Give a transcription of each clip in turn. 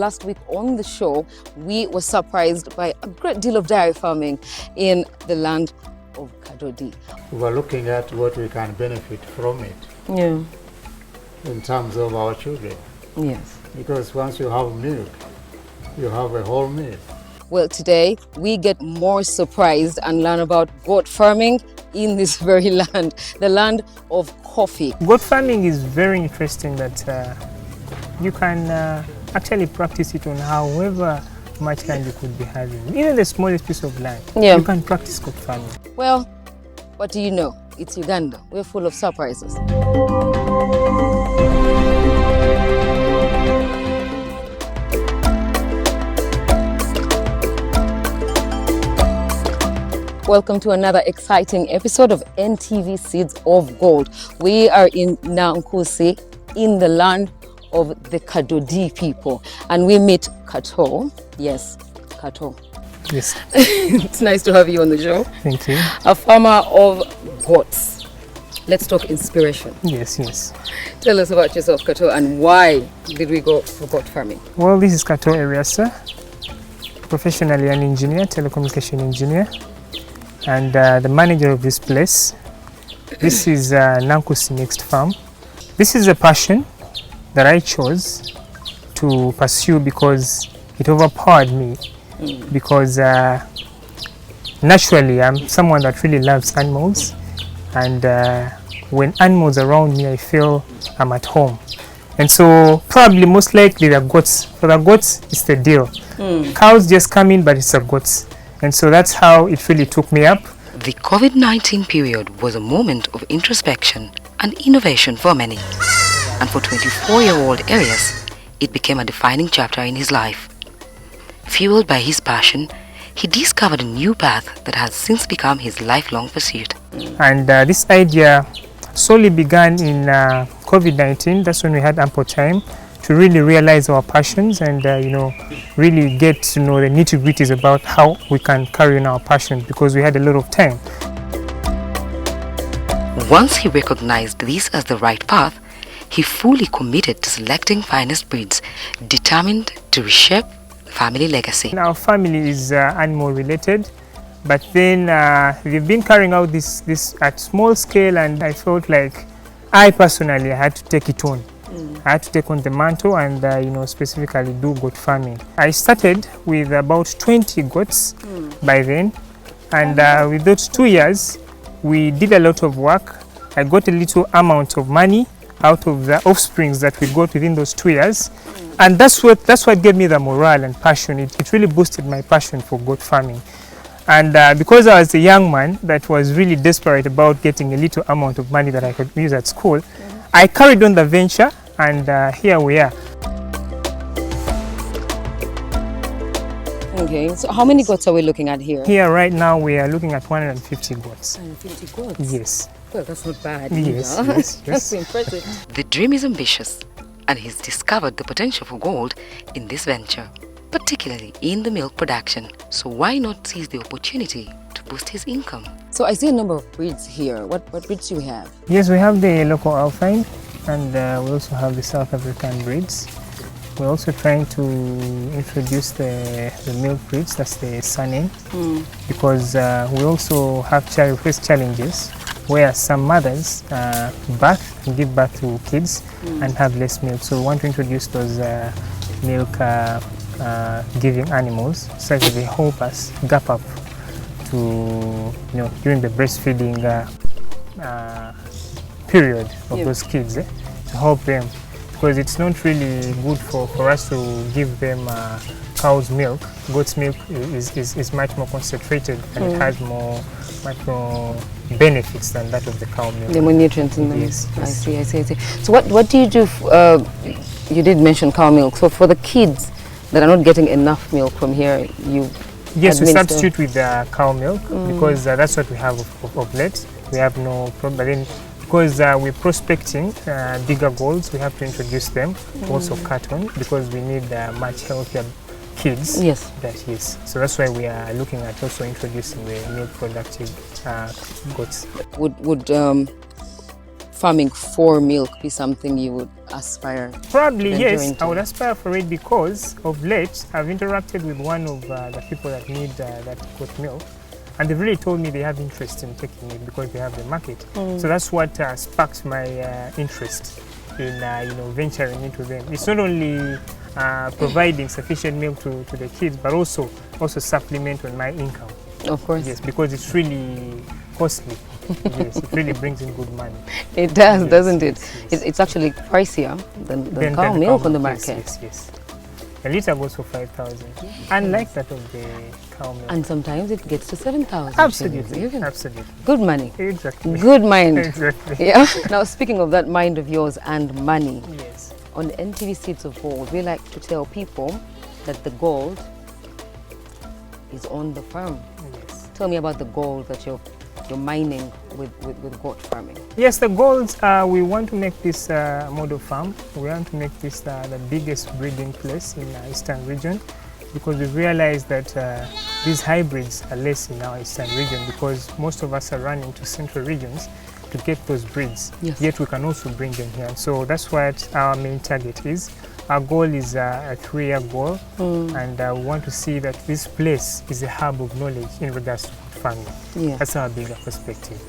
last week on the show, we were surprised by a great deal of dairy farming in the land of Kato. We were looking at what we can benefit from it in terms of our children. Yes. Because once you have milk, you have a whole meal. Well, today we get more surprised and learn about goat farming in this very land, the land of coffee. Goat farming is very interesting that you can actually practice it on however much land you could be having. Even the smallest piece of land, you can practice goat farming. Well, what do you know? It's Uganda. We're full of surprises. Welcome to another exciting episode of NTV Seeds of Gold. We are in Nankusi, in the land of the Kadodi people, and we meet Kato. Yes, Kato. Yes. It's nice to have you on the show. Thank you. A farmer of goats. Let's talk inspiration. Yes. Tell us about yourself, Kato, and why did we go for goat farming? Well, this is Kato Ariasa, professionally an engineer, telecommunication engineer, and the manager of this place. This is Nankusi Next Farm. This is a passion that I chose to pursue because it overpowered me. Because naturally I'm someone that really loves animals, and when animals are around me I feel I'm at home. And so probably most likely the goats. For the goats it's the deal. Cows just come in, but it's the goats. And so that's how it really took me up. The COVID-19 period was a moment of introspection and innovation for many. And for 24-year-old Arias, it became a defining chapter in his life. Fueled by his passion, he discovered a new path that has since become his lifelong pursuit. And this idea solely began in COVID-19. That's when we had ample time to really realize our passions and really get to know the nitty-gritties about how we can carry on our passions, because we had a lot of time. Once he recognized this as the right path, he fully committed to selecting finest breeds, determined to reshape the family legacy. Our family is animal related, but then we've been carrying out this at small scale, and I felt like I personally had to take it on. I had to take on the mantle and specifically do goat farming. I started with about 20 goats by then, and with those 2 years we did a lot of work. I got a little amount of money out of the offsprings that we got within those 2 years, and that's what gave me the morale and passion. It really boosted my passion for goat farming. And because I was a young man that was really desperate about getting a little amount of money that I could use at school, I carried on the venture, and here we are. Okay, so how many goats are we looking at here? Here right now we are looking at 150 goats. 150 goats? Yes. Well, that's not bad. Yes. That's impressive. The dream is ambitious, and he's discovered the potential for gold in this venture, particularly in the milk production. So why not seize the opportunity to boost his income? So I see a number of breeds here. What breeds do you have? Yes, we have the local Alpine, and we also have the South African breeds. We're also trying to introduce the milk breeds, that's the Sunning, because we also have face challenges where some mothers give birth to kids and have less milk. So we want to introduce those milk giving animals so that they help us gap up to during the breastfeeding period of those kids, to help them, because it's not really good for us to give them cow's milk. Goat's milk is much more concentrated, and it has much more benefits than that of the cow milk. There are more nutrients in them. Yes. I see. So what do you do? You did mention cow milk. So for the kids that are not getting enough milk from here, Yes, we substitute with cow milk because that's what we have of late. We have no problem. But then, because we're prospecting bigger golds, we have to introduce them also carton, because we need much healthier kids. Yes. So that's why we are looking at also introducing the milk productive goats. Would farming for milk be something you would aspire? Probably to yes, venture I would into? aspire for it because of late I've interacted with one of the people that need that goat milk, and they've really told me they have interest in taking it because they have the market. So that's what sparked my interest in venturing into them. It's not only providing sufficient milk to the kids, but also supplement on my income. Of course. Yes, because it's really costly. Yes, it really brings in good money. It does, Yes, doesn't it? yes, yes. It's actually pricier than Then cow the milk cow on the milk, market. yes, yes. A liter goes for 5,000, unlike that of the cow milk. And sometimes it gets to 7,000. Absolutely, Even. absolutely. Good money. Exactly. Good mind. Exactly. Yeah. Now, speaking of that mind of yours and money, Yes. on NTV Seeds of Gold, we like to tell people that the gold is on the farm. Yes. Tell me about the gold that you're mining with goat farming. Yes, the goals, we want to make this model farm. We want to make this the biggest breeding place in the Eastern region, because we've realized that these hybrids are less in our Eastern region because most of us are running to central regions to get those breeds. Yes. Yet we can also bring them here. So that's what our main target is. Our goal is a 3-year goal, and we want to see that this place is a hub of knowledge in regards to farming. Yeah. That's our bigger perspective.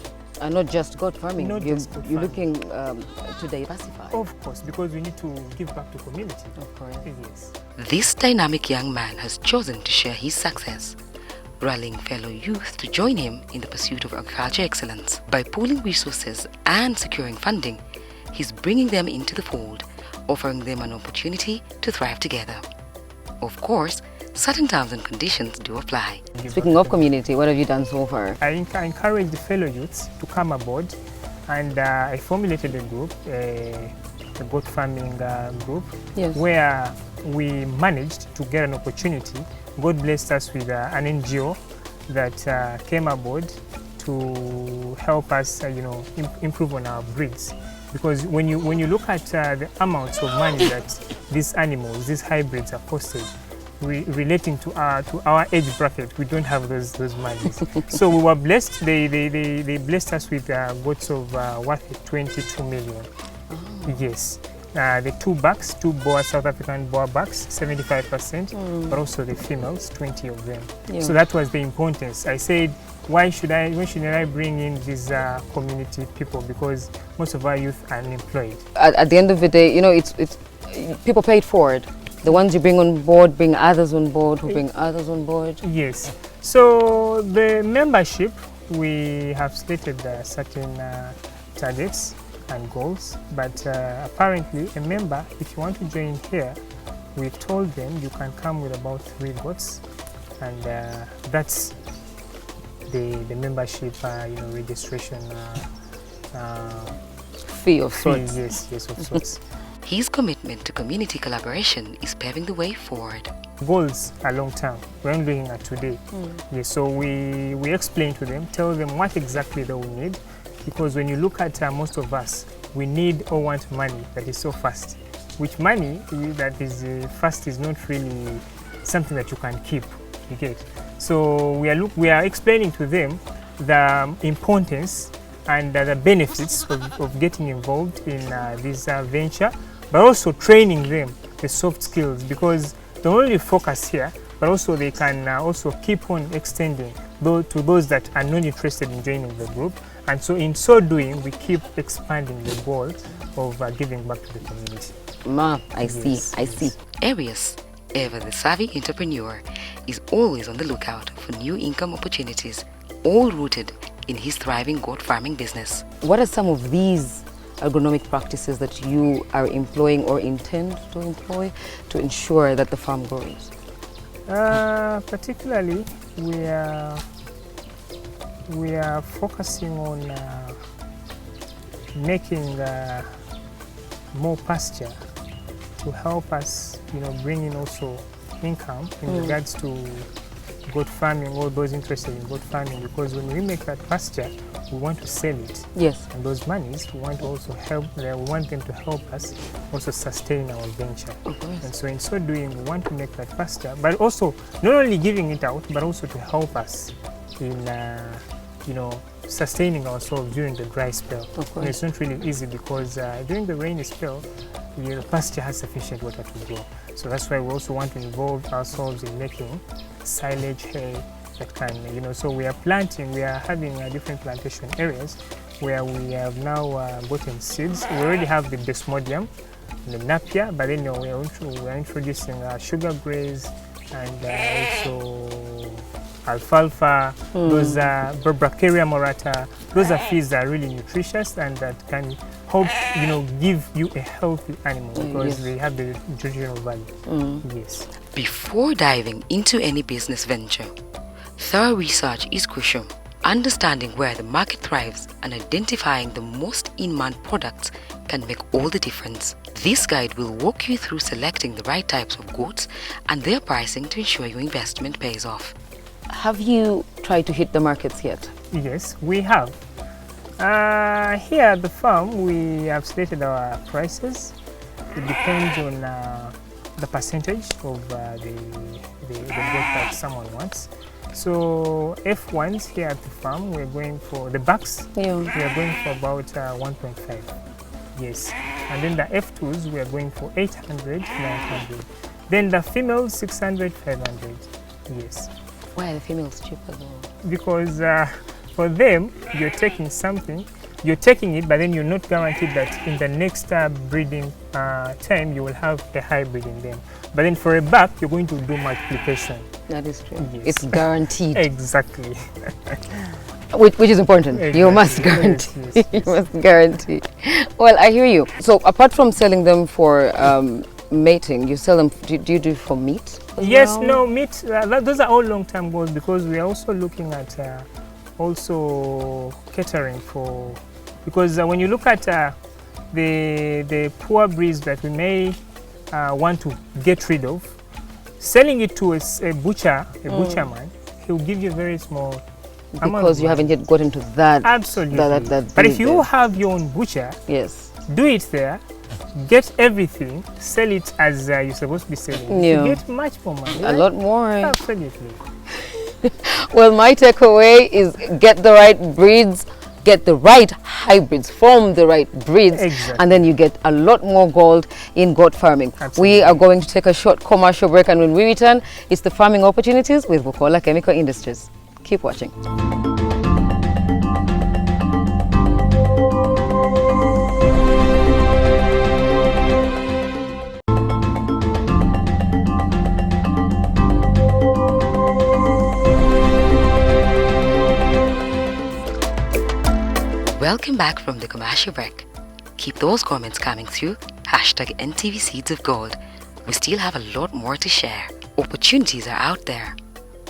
And not just goat farming. Not you're just goat you're farming. looking to diversify. Of course, because we need to give back to community. Of course. Yes. This dynamic young man has chosen to share his success, rallying fellow youth to join him in the pursuit of agriculture excellence. By pooling resources and securing funding, he's bringing them into the fold, offering them an opportunity to thrive together. Of course, certain terms and conditions do apply. Speaking of community, what have you done so far? I encourage the fellow youths to come aboard, and I formulated a group, a goat farming group, Yes. where we managed to get an opportunity. God blessed us with an NGO that came aboard to help us, improve on our breeds. Because when you look at the amounts of money that these animals, these hybrids, are costed, relating to our age bracket, we don't have those monies. So we were blessed. They blessed us with goats of worth 22 million. Oh. Yes. The two Boer, South African Boer bucks, 75%, but also the females, 20 of them. Yeah. So that was the importance. I said, why shouldn't I bring in these community people? Because most of our youth are unemployed. At the end of the day, it's people pay it forward. The ones you bring on board bring others on board, who bring others on board. Yes. So the membership, we have stated certain targets and goals, but apparently a member, if you want to join here, we told them you can come with about 3 goats, and that's the membership registration Fee of sorts. Yes, of sorts. His commitment to community collaboration is paving the way forward. Goals are long term. We're not looking at today. Yes, so we explain to them, tell them what exactly they will need, because when you look at most of us, we need or want money that is so fast. Which money that is fast is not really something that you can keep. You get. So we are explaining to them the importance and the benefits of getting involved in this venture, but also training them the soft skills, because they don't only focus here, but also they can also keep on extending to those that are not interested in joining the group. And so in so doing, we keep expanding the goal of giving back to the community. Ma, I see. Arius, ever the savvy entrepreneur, is always on the lookout for new income opportunities, all rooted in his thriving goat farming business. What are some of these agronomic practices that you are employing or intend to employ to ensure that the farm grows? Particularly, we are focusing on making more pasture to help us, bring in also income in regards to goat farming, all those interested in goat farming, because when we make that pasture, we want to sell it. Yes. And those monies, we want to also we want them to help us also sustain our venture. And so in so doing, we want to make that pasture, but also not only giving it out, but also to help us in, sustaining ourselves during the dry spell. Of course. And it's not really easy because during the rainy spell, the pasture has sufficient water to grow. So that's why we also want to involve ourselves in making silage hay that can, so we are having different plantation areas where we have now gotten seeds. We already have the desmodium, the napier, but then we're introducing sugar graze and also alfalfa. Those are Brachyria morata. Those are feeds that are really nutritious and that can help, give you a healthy animal because they have the nutritional value. Yes. Before diving into any business venture, thorough research is crucial. Understanding where the market thrives and identifying the most in-demand products can make all the difference. This guide will walk you through selecting the right types of goats and their pricing to ensure your investment pays off. Have you tried to hit the markets yet? Yes, we have. Here at the farm, we have stated our prices. It depends on the percentage of the goat that someone wants. So F1s here at the farm, we're going for the bucks. Yeah. We are going for about 1.5. Yes. And then the F2s, we are going for 800, 900. Then the females, 600, 500. Yes. Why are the females cheaper though? Because for them, you're taking something, you're taking it, but then you're not guaranteed that in the next breeding time you will have a hybrid in them. But then for a buck, you're going to do multiplication. That is true. Yes. It's guaranteed. Exactly. Which is important. Exactly. You must guarantee. Yes. You must guarantee. Well, I hear you. So apart from selling them for mating, you sell them, do you do it for meat as Yes, well? no, meat, those are all long-term goals because we are also looking at also catering for, because when you look at the poor breeds that we may want to get rid of, selling it to a butcher, man, he'll give you a very small amount. Because you haven't yet gotten to that. Absolutely. That but if breed you there. have your own butcher, Yes. do it there, get everything, sell it as you're supposed to be selling. Yeah. You get much more money. A right? lot more. Absolutely. Well, my takeaway is get the right breeds, get the right hybrids from the right breeds, Exactly. and then you get a lot more gold in goat farming. Absolutely. We are going to take a short commercial break, and when we return, it's the farming opportunities with Bukola Chemical Industries. Keep watching. Welcome back from the commercial break. Keep those comments coming through. Hashtag NTV Seeds of Gold. We still have a lot more to share. Opportunities are out there,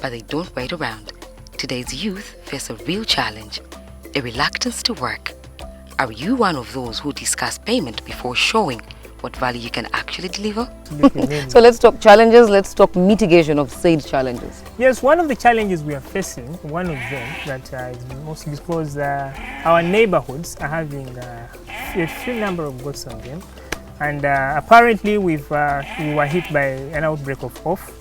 but they don't wait around. Today's youth face a real challenge, a reluctance to work. Are you one of those who discuss payment before showing what value you can actually deliver? So let's talk challenges, let's talk mitigation of said challenges. Yes, one of the challenges we are facing, one of them that is mostly because our neighborhoods are having a few number of goats on them, and apparently we were hit by an outbreak of off,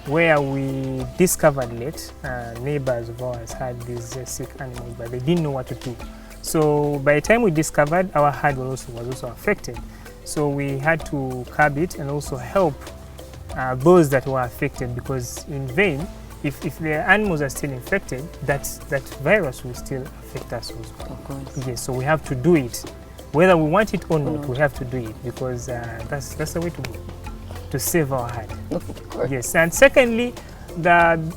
where we discovered late neighbors of ours had these sick animals, but they didn't know what to do. So by the time we discovered, our herd was also affected. So we had to curb it and also help those that were affected, because in vain, if the animals are still infected, that virus will still affect us also. Of course. Yes, so we have to do it. Whether we want it or not, we have to do it, because that's the way to go, to save our herd. Of course. Yes, and secondly,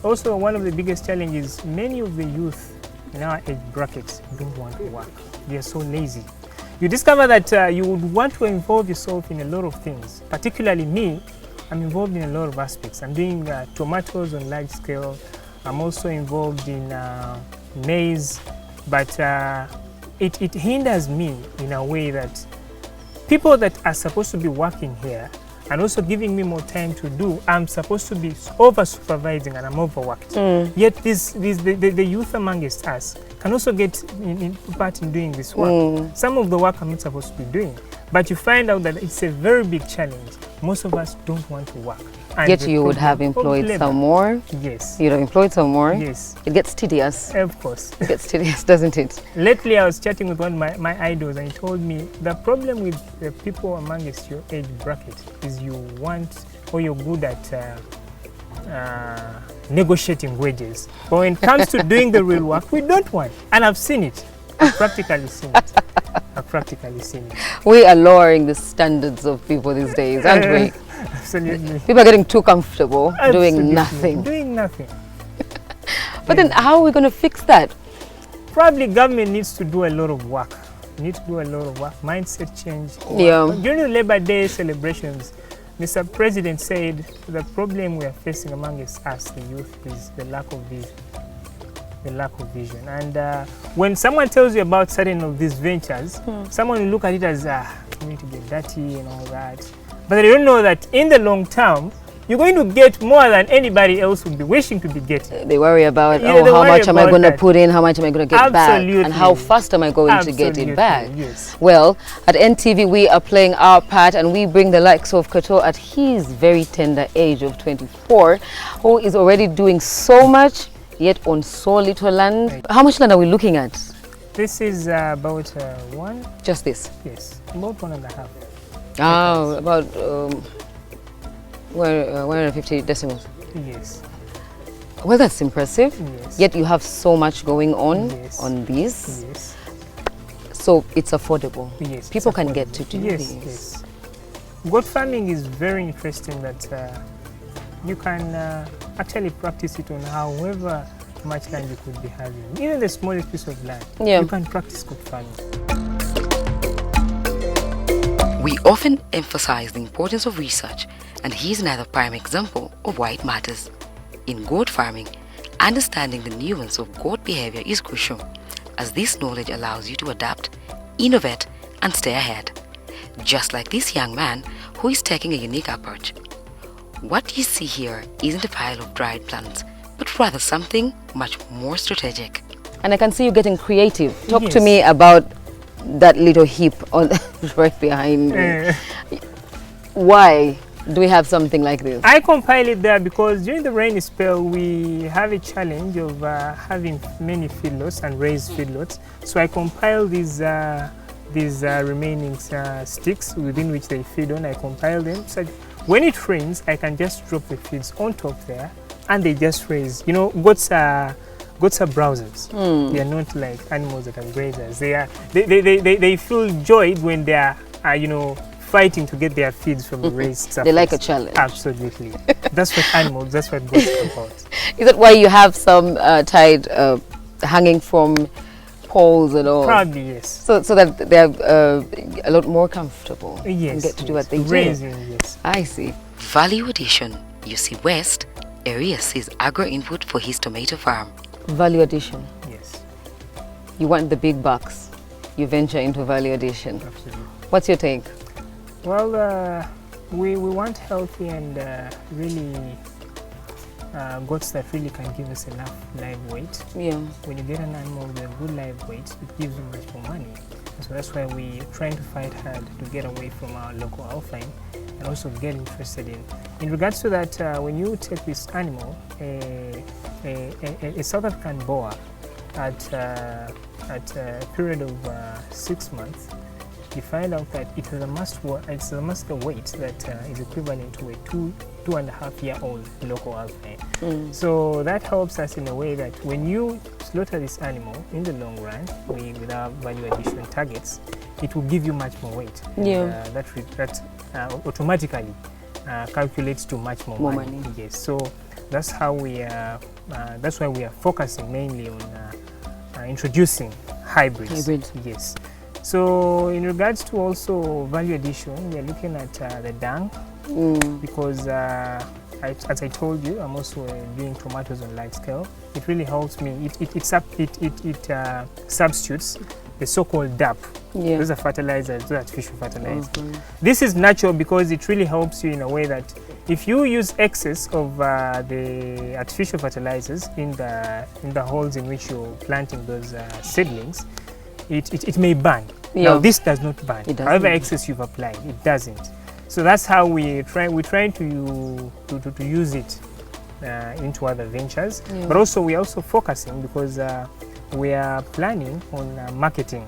also one of the biggest challenges, many of the youth in our age brackets don't want to work. They are so lazy. You discover that you would want to involve yourself in a lot of things. Particularly me, I'm involved in a lot of aspects. I'm doing tomatoes on large scale. I'm also involved in maize, but it hinders me in a way that people that are supposed to be working here and also giving me more time to do, I'm supposed to be over-supervising and I'm overworked. Yet the youth amongst us can also get in part in doing this work. Some of the work I'm not supposed to be doing. But you find out that it's a very big challenge. Most of us don't want to work. And Yet the you would have problem of employed labor. some more. Yes. You'd have employed some more. Yes. It gets tedious. Of course. It gets tedious, doesn't it? Lately, I was chatting with one of my idols, and he told me the problem with the people amongst your age bracket is you want, or you're good at negotiating wages. But when it comes to doing the real work, we don't want. And I've seen it. I've practically seen it. I've practically seen it. We are lowering the standards of people these days, aren't we? Absolutely. People are getting too comfortable doing Absolutely. nothing. Doing nothing. But then how are we going to fix that? Probably government needs to do a lot of work. Need to do a lot of work. Mindset change. Yeah. During the Labor Day celebrations, Mr. President said the problem we are facing amongst us, the youth, is the lack of vision. The lack of vision. And when someone tells you about certain of these ventures, someone will look at it as, you need to get dirty and all that. But they don't know that in the long term, you're going to get more than anybody else would be wishing to be getting. They worry about, Yeah, oh, they how worry much am I about going to that. put in, how much am I going to get back, Absolutely. and how fast am I going to get Absolutely, it back? yes. Well, at NTV, we are playing our part, and we bring the likes of Kato at his very tender age of 24, who is already doing so much, yet on so little land. Right. How much land are we looking at? This is about one, Just this? yes, about 1.5. Oh, about 150 decimals. Yes, Well, that's impressive. yes. Yet you have so much going on Yes. on this, Yes, so it's affordable. yes. People it's can get affordable. to do yes, this. Yes. Goat farming is very interesting that you can actually practice it on however much land you could be having. Even the smallest piece of land, Yeah. you can practice goat farming. We often emphasize the importance of research, and he is another prime example of why it matters. In goat farming, understanding the nuance of goat behavior is crucial, as this knowledge allows you to adapt, innovate, and stay ahead. Just like this young man who is taking a unique approach. What you see here isn't a pile of dried plants, but rather something much more strategic. And I can see you getting creative. Talk to Yes. me about that little heap on right behind me. Why do we have something like this? I compile it there because during the rainy spell we have a challenge of having many feedlots and raised feedlots. So I compile these remaining sticks within which they feed on. I compile them so when it rains I can just drop the feeds on top there and they just raise. You know, goats are browsers. They are not like animals that are grazers. They feel joy when they are you know, fighting to get their feeds from the raised surface. They like a challenge. Absolutely. That's what animals, that's what goats are about. Is that why you have some tied hanging from poles and all? Probably, yes. So that they're a lot more comfortable Yes. and get to do yes. what they do. Raising, yes. I see. Value addition. You see West, Arias sees agro input for his tomato farm. Value addition. Yes. You want the big bucks. You venture into value addition. Absolutely. What's your take? Well, we want healthy and really goats that really can give us enough live weight. Yeah. When you get an animal with a good live weight, it gives you much more money. So that's why we're trying to fight hard to get away from our local alpine and also get interested in regards to that, when you take this animal, a South African boar at a period of 6 months, you find out that it has a master weight that is equivalent to a 2.5-year-old local alpine. So that helps us in a way that when you slaughter this animal in the long run, with our value addition targets, it will give you much more weight. Yeah. And, that automatically calculates to much more money. Yes. So that's how we are. That's why we are focusing mainly on introducing hybrids. Yes. So in regards to also value addition, we are looking at the dung because as I told you, I'm also doing tomatoes on large scale. It really helps me. It substitutes the so-called DAP. Yeah. Those are fertilizers, those are artificial fertilizers. This is natural because it really helps you in a way that if you use excess of the artificial fertilizers in the holes in which you're planting those seedlings, it may burn. Yeah. Now this does not burn. It doesn't. However excess you've applied, it doesn't. So that's how we try to use it into other ventures. Yeah. But also we are also focusing because we are planning on marketing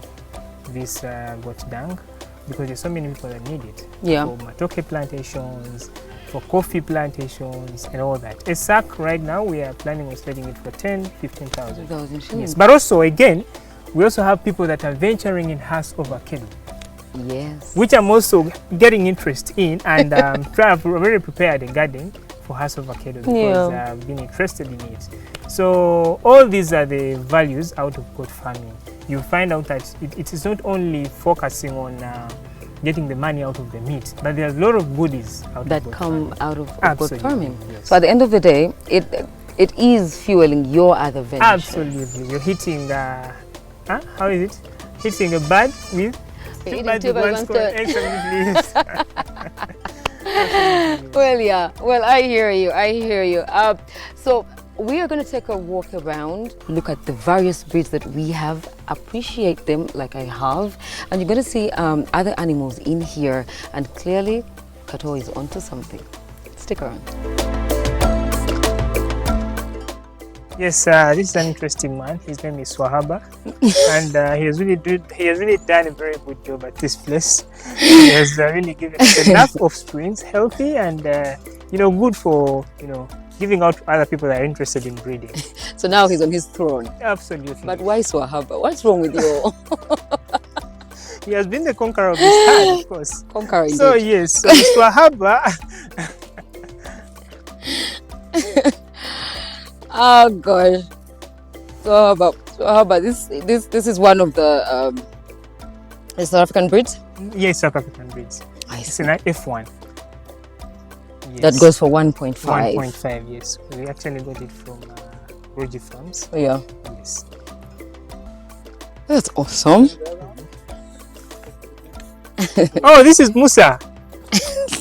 this goat dung, because there's so many people that need it. Yeah. For matoke plantations, for coffee plantations and all that. A sack right now we are planning on selling it for 10,000-15,000. 2,000 Yes. shillings. But also again, we also have people that are venturing in house avocado, Yes. which I'm also getting interest in, and I've already prepared a garden for house avocado because I've been interested in it. So all these are the values out of goat farming. You find out that it is not only focusing on getting the money out of the meat, but there's a lot of goodies out That of goat come farming. out of goat Absolutely, farming. yes. So at the end of the day, it is fueling your other ventures. Absolutely, you're hitting how is it? Hitting a bird with You're two hitting birds two with birds one with stone. one Excellent, yes. Well, yeah. Well, I hear you. I hear you. So we are going to take a walk around, look at the various breeds that we have, appreciate them like I have, and you're going to see other animals in here. And clearly, Kato is onto something. Stick around. Yes, this is an interesting man. His name is Swahaba, and he has really done a very good job at this place. He has really given us enough offsprings, healthy and good for giving out to other people that are interested in breeding. So now he's on his throne. Absolutely. But why Swahaba? What's wrong with you? He has been the conqueror of his time, of course. Conqueror indeed. So yes, so Swahaba. Oh gosh. Swahaba, this is one of the South African breeds. Yes, South African breeds. I It's see. an F1. Yes. That goes for 1.5. 1.5, yes. We actually got it from Roji Farms. Yeah. Yes. That's awesome. Oh, this is Musa.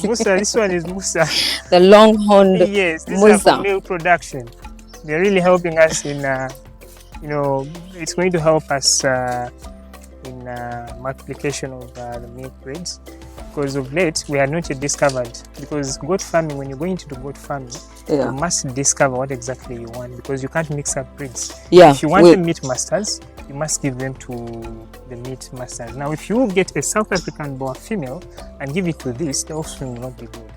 Musa, this one is Musa. The long-horned Yes, this is Musa. for milk production. They're really helping us in, it's going to help us in multiplication of the milk breeds. Because of late, we had not yet discovered, because goat farming, when you're going to do goat farming, Yeah. you must discover what exactly you want, because you can't mix up breeds. Yeah. If you want the meat masters, you must give them to the meat masters. Now, if you get a South African boar female and give it to this, the offspring will not be good.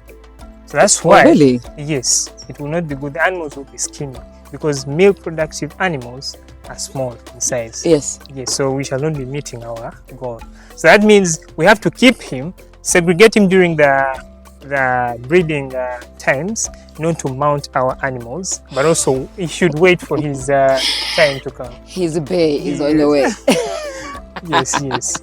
So that's why, really? yes, it will not be good. The animals will be skinny, because milk productive animals are small in size. Yes. Yes, so we shall not be meeting our goal. So that means we have to keep him, segregate him during the breeding times, not to mount our animals, but also he should wait for his time to come. He's a bay. He's on the way. Yes, yes.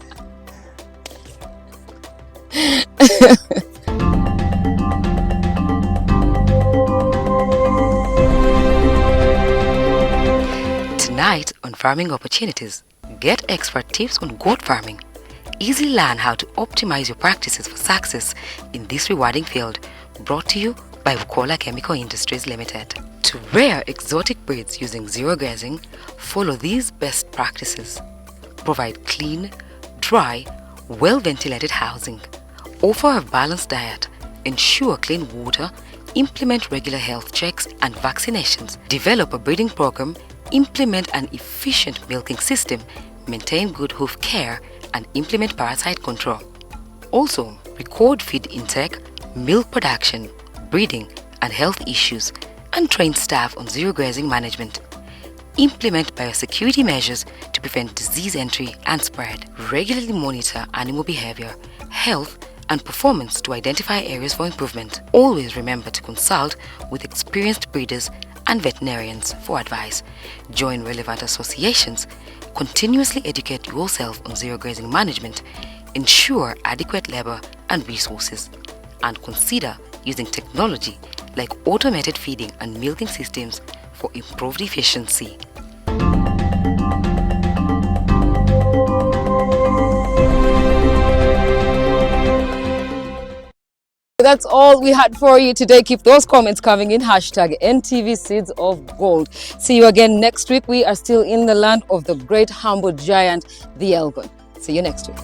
Tonight on Farming Opportunities, get expert tips on goat farming. Easily learn how to optimize your practices for success in this rewarding field. Brought to you by Vukola Chemical Industries Limited. To rear exotic breeds using zero grazing, follow these best practices. Provide clean, dry, well-ventilated housing. Offer a balanced diet. Ensure clean water. Implement regular health checks and vaccinations. Develop a breeding program. Implement an efficient milking system. Maintain good hoof care and implement parasite control. Also, record feed intake, milk production, breeding and health issues, and train staff on zero grazing management. Implement biosecurity measures to prevent disease entry and spread. Regularly monitor animal behavior, health, and performance to identify areas for improvement. Always remember to consult with experienced breeders and veterinarians for advice. Join relevant associations. Continuously educate yourself on zero grazing management. Ensure adequate labor and resources. And consider using technology like automated feeding and milking systems for improved efficiency. That's all we had for you today. Keep those comments coming in. Hashtag NTV Seeds of Gold. See you again next week. We are still in the land of the great humble giant, the Elgon. See you next week.